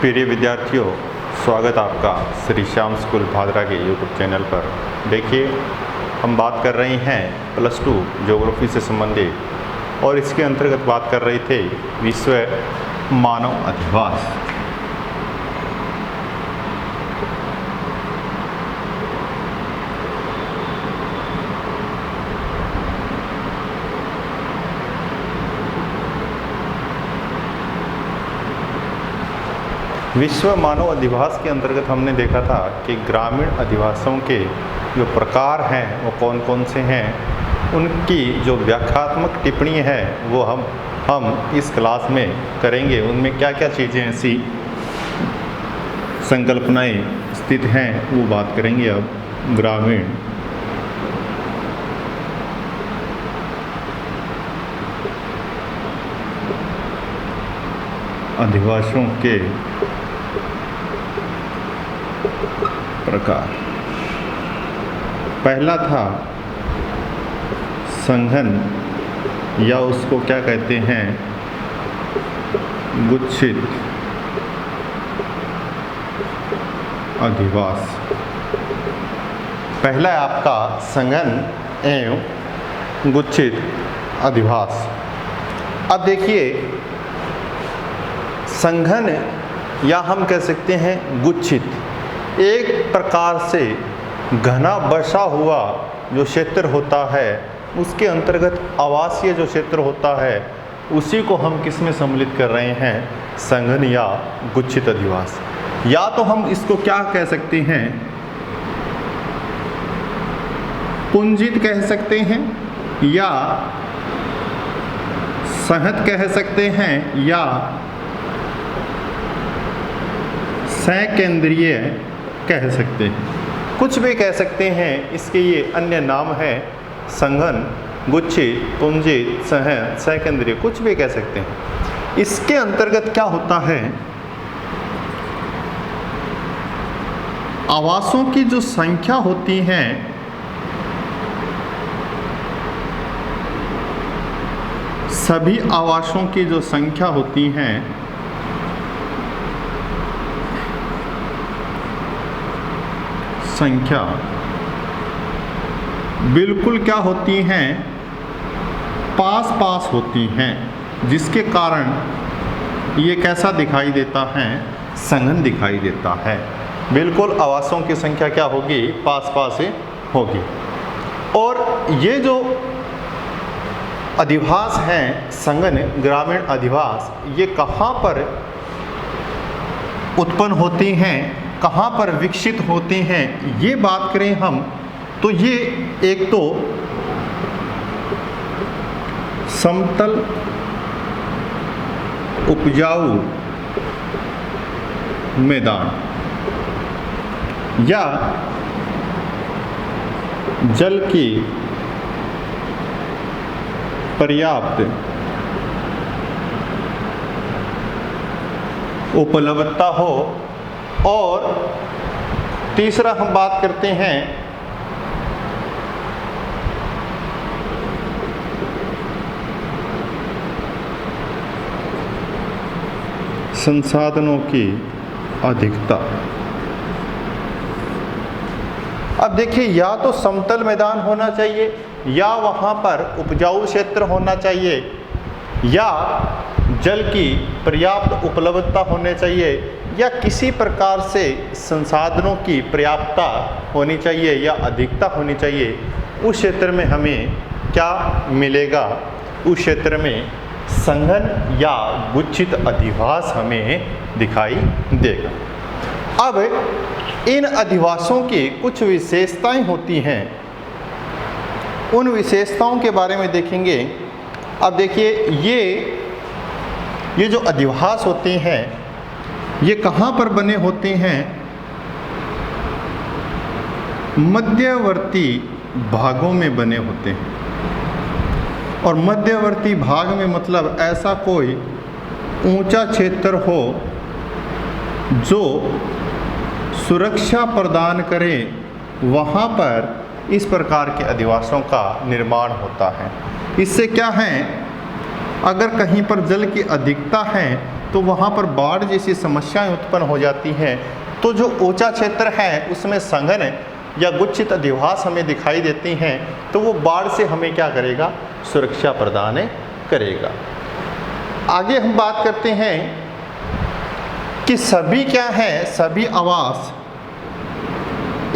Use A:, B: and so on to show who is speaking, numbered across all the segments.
A: प्रिय विद्यार्थियों, स्वागत आपका श्री श्याम स्कूल भादरा के यूट्यूब चैनल पर। देखिए, हम बात कर रहे हैं प्लस 2 ज्योग्राफी से संबंधित और इसके अंतर्गत बात कर रहे थे विश्व मानव अधिवास। विश्व मानव अधिवास के अंतर्गत हमने देखा था कि ग्रामीण अधिवासों के जो प्रकार हैं वो कौन कौन से हैं, उनकी जो व्याख्यात्मक टिप्पणी है वो हम इस क्लास में करेंगे। उनमें क्या क्या चीज़ें ऐसी संकल्पनाएं स्थित हैं वो बात करेंगे। अब ग्रामीण अधिवासों के प्रकार। पहला था संघन, या उसको क्या कहते हैं, गुच्छित अधिवास। पहला है आपका संघन एवं गुच्छित अधिवास। अब देखिए, संघन या हम कह सकते हैं गुच्छित, एक प्रकार से घना बसा हुआ जो क्षेत्र होता है उसके अंतर्गत आवासीय जो क्षेत्र होता है उसी को हम किस में सम्मिलित कर रहे हैं, संघन या गुच्छित अधिवास। या तो हम इसको क्या कह सकते हैं, पुंजित कह सकते हैं, या सहत कह सकते हैं, या सकेंद्रीय कह सकते हैं, कुछ भी कह सकते हैं। इसके ये अन्य नाम है संघन, गुच्छित, पुंजित, सहन, सकेंद्रीय, कुछ भी कह सकते हैं। इसके अंतर्गत क्या होता है, आवासों की जो संख्या होती है सभी आवासों की जो संख्या होती हैं संख्या बिल्कुल क्या होती हैं, पास पास होती हैं, जिसके कारण ये कैसा दिखाई देता है, संघन दिखाई देता है। बिल्कुल आवासों की संख्या क्या होगी, पास पास होगी। और ये जो अधिवास हैं संघन ग्रामीण अधिवास, ये कहाँ पर उत्पन्न होती हैं, कहाँ पर विकसित होते हैं, ये बात करें हम तो ये एक तो समतल उपजाऊ मैदान या जल की पर्याप्त उपलब्धता हो, और तीसरा हम बात करते हैं संसाधनों की अधिकता। अब देखिए, या तो समतल मैदान होना चाहिए, या वहाँ पर उपजाऊ क्षेत्र होना चाहिए, या जल की पर्याप्त उपलब्धता होनी चाहिए, या किसी प्रकार से संसाधनों की पर्याप्तता होनी चाहिए या अधिकता होनी चाहिए। उस क्षेत्र में हमें क्या मिलेगा, उस क्षेत्र में संघन या गुच्छित अधिवास हमें दिखाई देगा। अब इन अधिवासों की कुछ विशेषताएं होती हैं, उन विशेषताओं के बारे में देखेंगे। अब देखिए, ये जो अधिवास होते हैं ये कहाँ पर बने होते हैं, मध्यवर्ती भागों में बने होते हैं। और मध्यवर्ती भाग में मतलब ऐसा कोई ऊंचा क्षेत्र हो जो सुरक्षा प्रदान करे, वहाँ पर इस प्रकार के अधिवासों का निर्माण होता है। इससे क्या है, अगर कहीं पर जल की अधिकता है तो वहाँ पर बाढ़ जैसी समस्याएं उत्पन्न हो जाती हैं। तो जो ऊंचा क्षेत्र है उसमें संघन या गुच्छित अधिवास हमें दिखाई देती हैं, तो वो बाढ़ से हमें क्या करेगा, सुरक्षा प्रदान करेगा। आगे हम बात करते हैं कि सभी क्या है, सभी आवास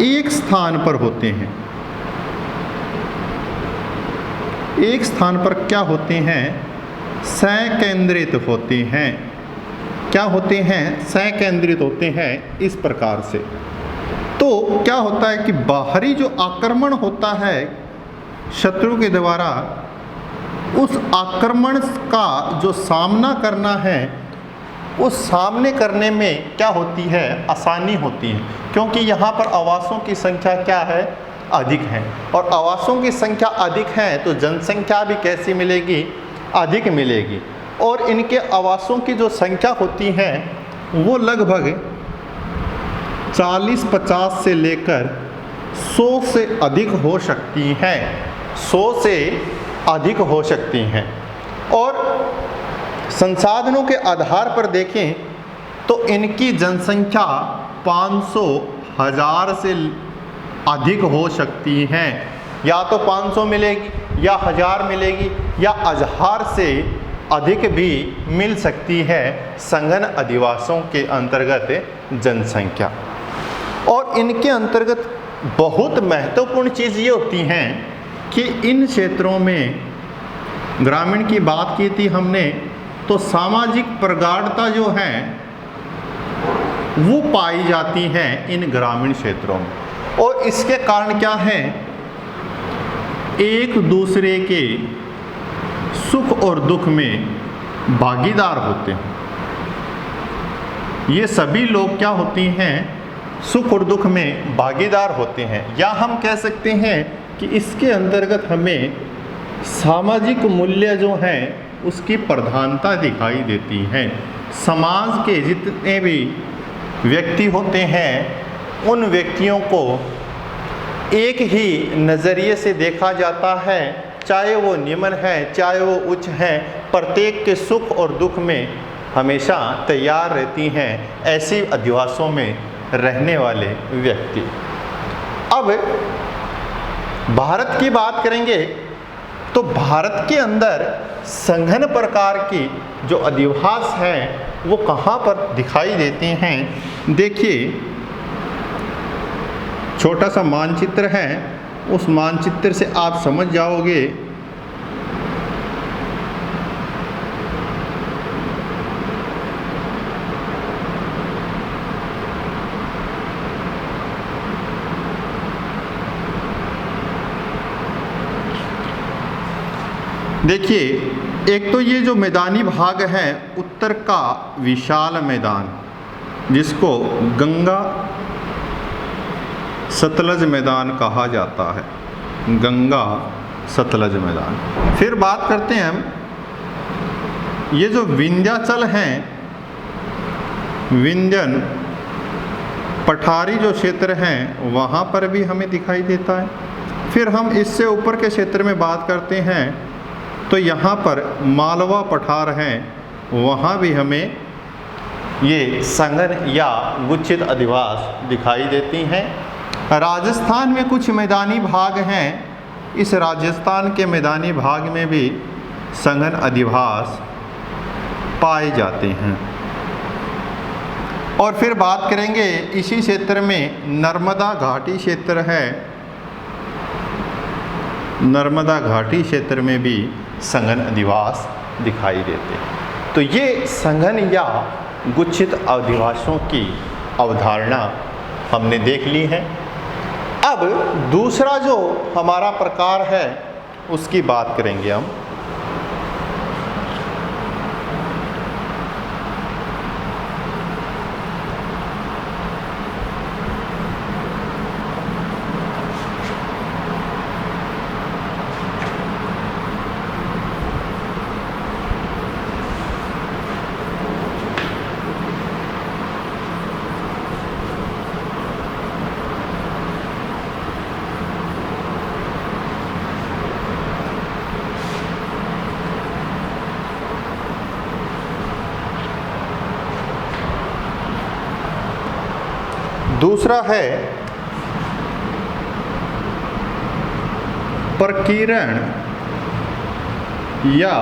A: एक स्थान पर होते हैं। एक स्थान पर क्या होते हैं, संकेंद्रित होते हैं। क्या होते हैं, संकेंद्रित होते हैं इस प्रकार से। तो क्या होता है कि बाहरी जो आक्रमण होता है शत्रु के द्वारा, उस आक्रमण का जो सामना करना है, उस सामने करने में क्या होती है, आसानी होती है, क्योंकि यहाँ पर आवासों की संख्या क्या है, अधिक है। और आवासों की संख्या अधिक है तो जनसंख्या भी कैसी मिलेगी, अधिक मिलेगी। और इनके आवासों की जो संख्या होती है वो लगभग 40-50 से लेकर 100 से अधिक हो सकती हैं, 100 से अधिक हो सकती हैं। और संसाधनों के आधार पर देखें तो इनकी जनसंख्या 500, 1000 से अधिक हो सकती हैं। या तो 500 मिलेगी या 1000 मिलेगी या 1000 से अधिक भी मिल सकती है संघन अधिवासों के अंतर्गत जनसंख्या। और इनके अंतर्गत बहुत महत्वपूर्ण चीज़ ये होती हैं कि इन क्षेत्रों में, ग्रामीण की बात की थी हमने, तो सामाजिक प्रगाढ़ता जो है वो पाई जाती है इन ग्रामीण क्षेत्रों में। और इसके कारण क्या है, एक दूसरे के सुख और दुख में भागीदार होते हैं। ये सभी लोग क्या होती हैं, सुख और दुख में भागीदार होते हैं। या हम कह सकते हैं कि इसके अंतर्गत हमें सामाजिक मूल्य जो हैं उसकी प्रधानता दिखाई देती है। समाज के जितने भी व्यक्ति होते हैं उन व्यक्तियों को एक ही नज़रिए से देखा जाता है, चाहे वो निम्न है चाहे वो उच्च है, प्रत्येक के सुख और दुख में हमेशा तैयार रहती हैं ऐसी अधिवासों में रहने वाले व्यक्ति। अब भारत की बात करेंगे तो भारत के अंदर संघन प्रकार की जो अधिवास हैं वो कहाँ पर दिखाई देते हैं। देखिए, छोटा सा मानचित्र है, उस मानचित्र से आप समझ जाओगे देखिए, एक तो ये जो मैदानी भाग है उत्तर का विशाल मैदान जिसको गंगा सतलज मैदान कहा जाता है, गंगा सतलज मैदान। फिर बात करते हैं हम, ये जो विंध्याचल हैं, विंध्यन पठारी जो क्षेत्र हैं वहाँ पर भी हमें दिखाई देता है। फिर हम इससे ऊपर के क्षेत्र में बात करते हैं तो यहाँ पर मालवा पठार हैं, वहाँ भी हमें ये संघन या गुच्छित अधिवास दिखाई देती हैं। राजस्थान में कुछ मैदानी भाग हैं, इस राजस्थान के मैदानी भाग में भी संघन अधिवास पाए जाते हैं। और फिर बात करेंगे इसी क्षेत्र में नर्मदा घाटी क्षेत्र है, नर्मदा घाटी क्षेत्र में भी संघन अधिवास दिखाई देते हैं। तो ये संघन या गुच्छित अधिवासों की अवधारणा हमने देख ली है। अब दूसरा जो हमारा प्रकार है उसकी बात करेंगे हम। दूसरा है प्रकीर्ण या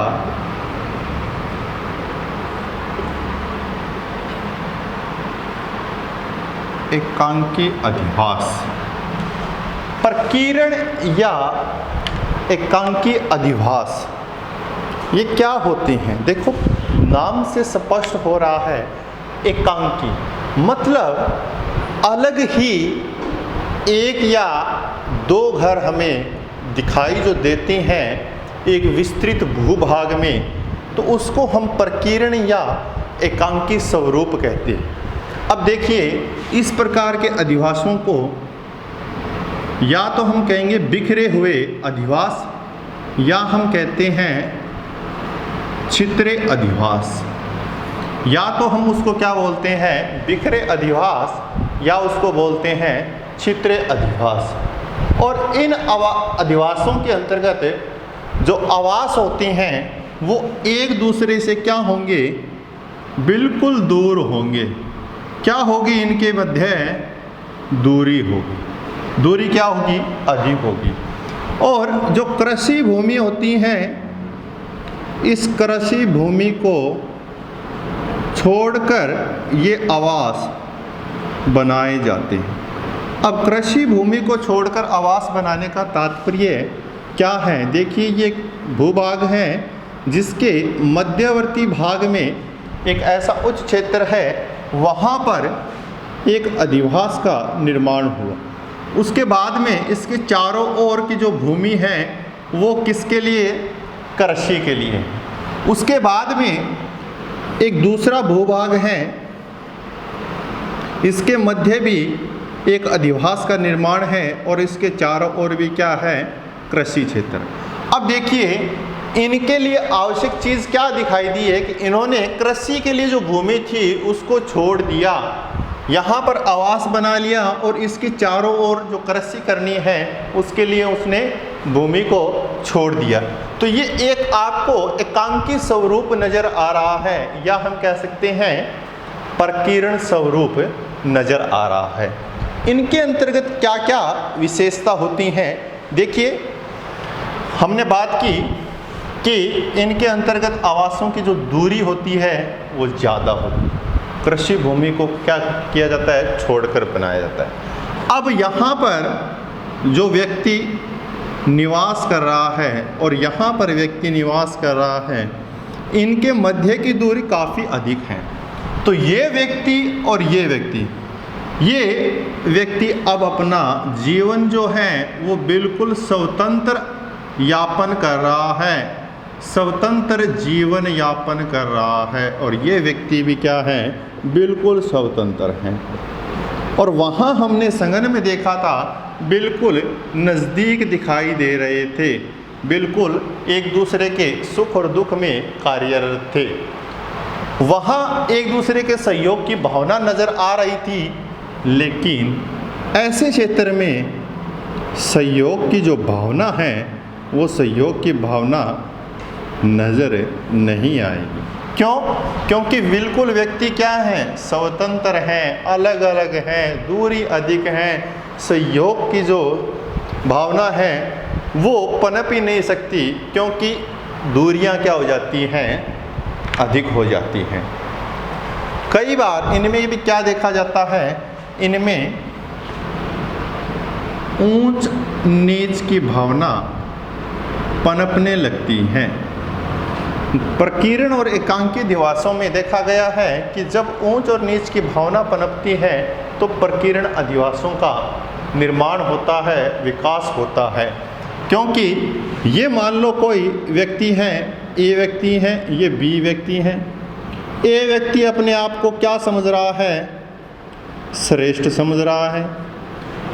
A: एकांकी अधिवास। प्रकीर्ण या एकांकी अधिवास ये क्या होते हैं? देखो, नाम से स्पष्ट हो रहा है एकांकी मतलब अलग ही एक या दो घर हमें दिखाई जो देते हैं एक विस्तृत भूभाग में, तो उसको हम प्रकीर्ण या एकांकी स्वरूप कहते हैं। अब देखिए, इस प्रकार के अधिवासों को या तो हम कहेंगे बिखरे हुए अधिवास या हम कहते हैं छितरे अधिवास, या तो हम उसको क्या बोलते हैं बिखरे अधिवास या उसको बोलते हैं छितरे अधिवास। और इन अधिवासों के अंतर्गत जो आवास होते हैं वो एक दूसरे से क्या होंगे, बिल्कुल दूर होंगे। क्या होगी इनके मध्य? दूरी होगी। दूरी क्या होगी? अधिक होगी। और जो कृषि भूमि होती हैं, इस कृषि भूमि को छोड़कर ये आवास बनाए जाते हैं। अब कृषि भूमि को छोड़कर आवास बनाने का तात्पर्य क्या है? देखिए, ये भूभाग है जिसके मध्यवर्ती भाग में एक ऐसा उच्च क्षेत्र है, वहाँ पर एक अधिवास का निर्माण हुआ। उसके बाद में इसके चारों ओर की जो भूमि है वो किसके लिए? कृषि के लिए। उसके बाद में एक दूसरा भूभाग है, इसके मध्य भी एक अधिवास का निर्माण है और इसके चारों ओर भी क्या है? कृषि क्षेत्र। अब देखिए, इनके लिए आवश्यक चीज़ क्या दिखाई दी है कि इन्होंने कृषि के लिए जो भूमि थी उसको छोड़ दिया, यहाँ पर आवास बना लिया और इसके चारों ओर जो कृषि करनी है उसके लिए उसने भूमि को छोड़ दिया। तो ये एक आपको एकांकी स्वरूप नज़र आ रहा है, या हम कह सकते हैं प्रकीर्ण स्वरूप नज़र आ रहा है। इनके अंतर्गत क्या क्या विशेषता होती हैं? देखिए, हमने बात की कि इनके अंतर्गत आवासों की जो दूरी होती है वो ज़्यादा होती है। कृषि भूमि को क्या किया जाता है? छोड़कर बनाया जाता है। अब यहाँ पर जो व्यक्ति निवास कर रहा है और यहाँ पर व्यक्ति निवास कर रहा है, इनके मध्य की दूरी काफ़ी अधिक है। तो ये व्यक्ति और ये व्यक्ति अब अपना जीवन जो है वो बिल्कुल स्वतंत्र यापन कर रहा है, स्वतंत्र जीवन यापन कर रहा है। और ये व्यक्ति भी क्या है? बिल्कुल स्वतंत्र हैं। और वहाँ हमने संगम में देखा था, बिल्कुल नज़दीक दिखाई दे रहे थे, बिल्कुल एक दूसरे के सुख और दुख में कार्यरत थे। वहाँ एक दूसरे के सहयोग की भावना नज़र आ रही थी, लेकिन ऐसे क्षेत्र में सहयोग की जो भावना है वो सहयोग की भावना नज़र नहीं आएगी। क्यों? क्योंकि बिल्कुल व्यक्ति क्या हैं? स्वतंत्र हैं, अलग अलग हैं, दूरी अधिक है। सहयोग की जो भावना है वो पनप ही नहीं सकती, क्योंकि दूरियां क्या हो जाती हैं? अधिक हो जाती हैं। कई बार इनमें भी क्या देखा जाता है? इनमें ऊंच नीच की भावना पनपने लगती हैं। प्रकीर्ण और एकांकी अधिवासों में देखा गया है कि जब ऊंच और नीच की भावना पनपती है तो प्रकीर्ण अधिवासों का निर्माण होता है, विकास होता है। क्योंकि ये मान लो कोई व्यक्ति हैं, ए व्यक्ति हैं, ये बी व्यक्ति हैं। ए व्यक्ति अपने आप को क्या समझ रहा है? श्रेष्ठ समझ रहा है।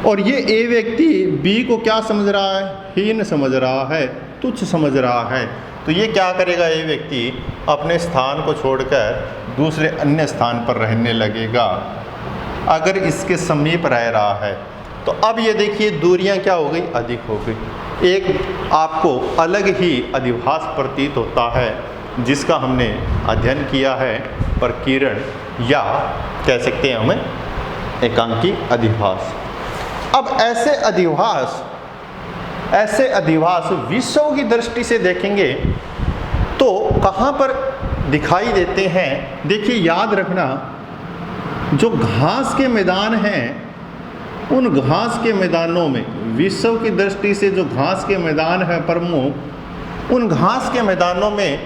A: और ये ए व्यक्ति बी को क्या समझ रहा है? हीन समझ रहा है, तुच्छ समझ रहा है। तो ये क्या करेगा? ए व्यक्ति अपने स्थान को छोड़कर दूसरे अन्य स्थान पर रहने लगेगा अगर इसके समीप रह रहा है। तो अब ये देखिए, दूरियां क्या हो गई? अधिक हो गई। एक आपको अलग ही अधिवास प्रतीत होता है जिसका हमने अध्ययन किया है, प्रकीर्ण या कह सकते हैं हमें एकांकी अधिवास। अब ऐसे अधिवास विश्व की दृष्टि से देखेंगे तो कहाँ पर दिखाई देते हैं? देखिए, याद रखना, जो घास के मैदान हैं, उन घास के मैदानों में विश्व की दृष्टि से जो घास के मैदान है प्रमुख, उन घास के मैदानों में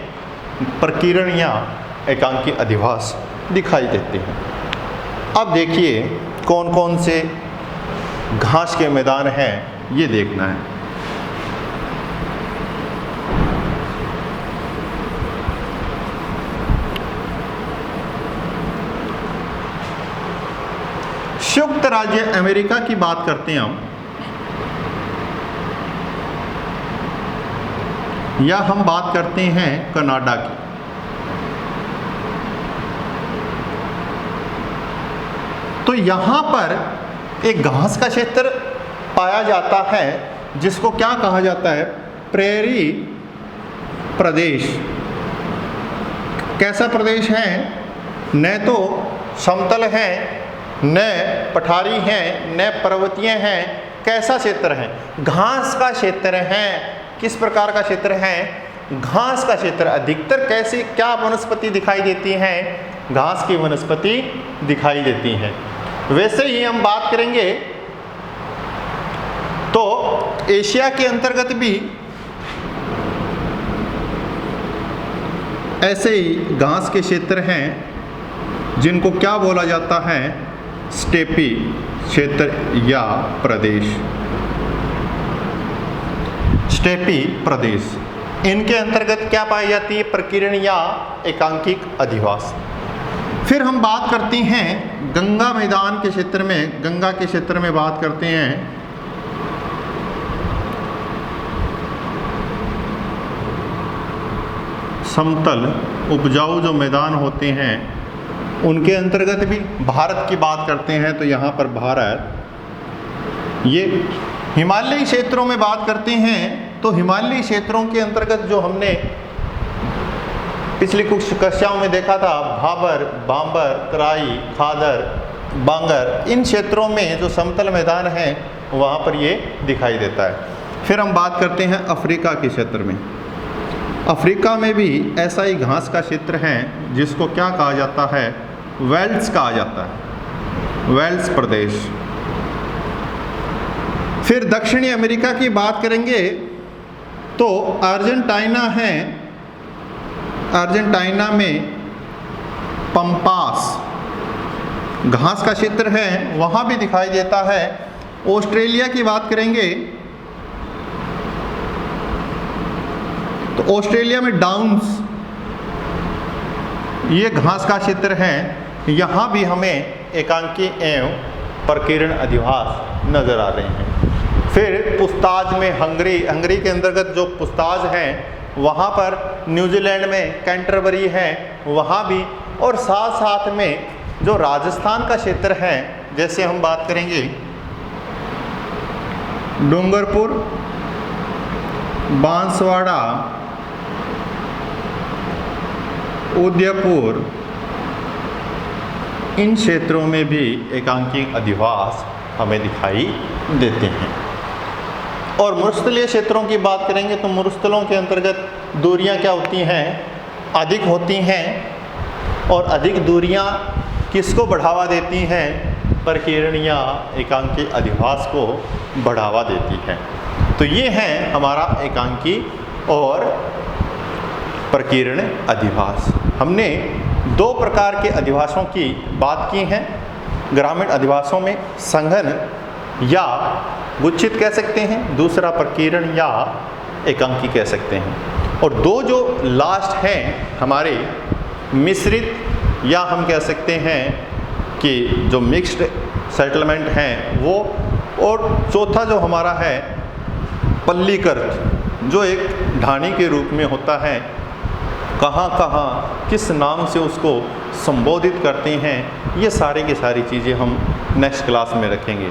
A: प्रकीर्ण या एकांकी अधिवास दिखाई देते हैं। अब देखिए कौन कौन से घास के मैदान हैं, ये देखना है। संयुक्त राज्य अमेरिका की बात करते हैं हम, या हम बात करते हैं कनाडा की। तो यहां पर एक घास का क्षेत्र पाया जाता है जिसको क्या कहा जाता है? प्रेरी प्रदेश। कैसा प्रदेश है? न तो समतल है, न पठारी हैं, न पर्वतीय हैं। कैसा क्षेत्र है? घास का क्षेत्र है। किस प्रकार का क्षेत्र है? घास का क्षेत्र। अधिकतर कैसे क्या वनस्पति दिखाई देती हैं? घास की वनस्पति दिखाई देती हैं। वैसे ही हम बात करेंगे तो एशिया के अंतर्गत भी ऐसे ही घास के क्षेत्र हैं जिनको क्या बोला जाता है? स्टेपी क्षेत्र या प्रदेश। स्टेपी प्रदेश, इनके अंतर्गत क्या पाई जाती है? प्रकीर्ण या एकांकिक अधिवास। फिर हम बात करते हैं गंगा मैदान के क्षेत्र में। गंगा के क्षेत्र में बात करते हैं समतल उपजाऊ जो मैदान होते हैं उनके अंतर्गत भी। भारत की बात करते हैं तो यहाँ पर भारत। ये हिमालयी क्षेत्रों में बात करते हैं तो हिमालयी क्षेत्रों के अंतर्गत जो हमने पिछली कुछ कक्षाओं में देखा था, भाबर, बांबर, तराई, खादर, बांगर, इन क्षेत्रों में जो समतल मैदान हैं वहाँ पर ये दिखाई देता है। फिर हम बात करते हैं अफ्रीका के क्षेत्र में। अफ्रीका में भी ऐसा ही घास का क्षेत्र है जिसको क्या कहा जाता है? वेल्स कहा जाता है, वेल्स प्रदेश। फिर दक्षिणी अमेरिका की बात करेंगे तो अर्जेंटीना है। अर्जेंटीना में पंपास घास का क्षेत्र है, वहाँ भी दिखाई देता है। ऑस्ट्रेलिया की बात करेंगे तो ऑस्ट्रेलिया में डाउन्स, ये घास का क्षेत्र है। यहाँ भी हमें एकांकी एवं प्रकीर्ण अधिवास नज़र आ रहे हैं। फिर पुस्ताज में हंगरी के अंतर्गत जो पुस्ताज हैं वहाँ पर, न्यूजीलैंड में कैंटरबरी है वहाँ भी, और साथ साथ में जो राजस्थान का क्षेत्र है, जैसे हम बात करेंगे डूंगरपुर, बांसवाड़ा, उदयपुर, इन क्षेत्रों में भी एकांकी अधिवास हमें दिखाई देते हैं। और मरुस्थलीय क्षेत्रों की बात करेंगे तो मरुस्थलों के अंतर्गत दूरियां क्या होती हैं? अधिक होती हैं। और अधिक दूरियां किसको बढ़ावा देती हैं? प्रकीर्ण या एकांकी अधिवास को बढ़ावा देती हैं। तो ये हैं हमारा एकांकी और प्रकीर्ण अधिवास। हमने दो प्रकार के अधिवासों की बात की है। ग्रामीण अधिवासों में संघन या गुच्छित कह सकते हैं, दूसरा प्रकीर्ण या एकांकी कह सकते हैं। और दो जो लास्ट हैं हमारे मिश्रित, या हम कह सकते हैं कि जो मिक्स्ड सेटलमेंट हैं वो, और चौथा जो हमारा है पल्लीकृत, जो एक ढाणी के रूप में होता है। कहाँ कहाँ किस नाम से उसको संबोधित करते हैं, ये सारी की सारी चीज़ें हम नेक्स्ट क्लास में रखेंगे।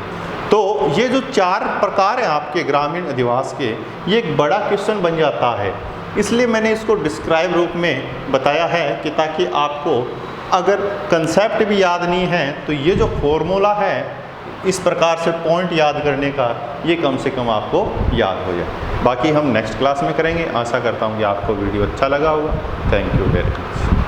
A: तो ये जो चार प्रकार हैं आपके ग्रामीण अधिवास के, ये एक बड़ा क्वेश्चन बन जाता है इसलिए मैंने इसको डिस्क्राइब रूप में बताया है कि ताकि आपको अगर कंसेप्ट भी याद नहीं है तो ये जो फॉर्मूला है इस प्रकार से पॉइंट याद करने का ये कम से कम आपको याद हो जाए। बाकी हम नेक्स्ट क्लास में करेंगे। आशा करता हूँ कि आपको वीडियो अच्छा लगा होगा। Thank you very much.